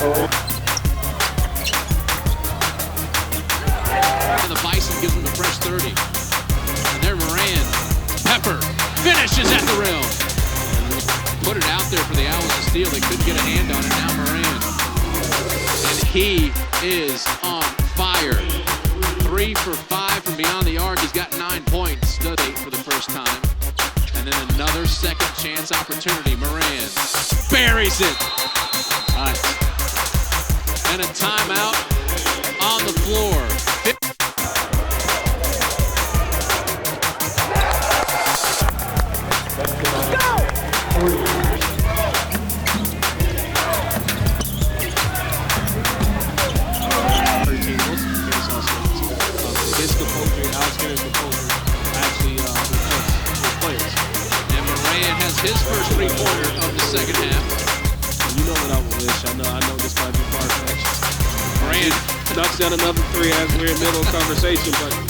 And the Bison gives him the fresh 30. And there Moran. Pepper finishes at the rim. Put it out there for the Owls to steal. They couldn't get a hand on it. Now Moran. And he is on fire. 3 for 5 from beyond the arc. He's got 9 points. Stood 8 for the first time. And then another second chance opportunity. Moran buries it. Nice. And a timeout on the floor. His first three-pointer of the second half. You know what I would wish. I know this might be far-fetched. Moran knocks down another 3 as we're in the middle of conversation, but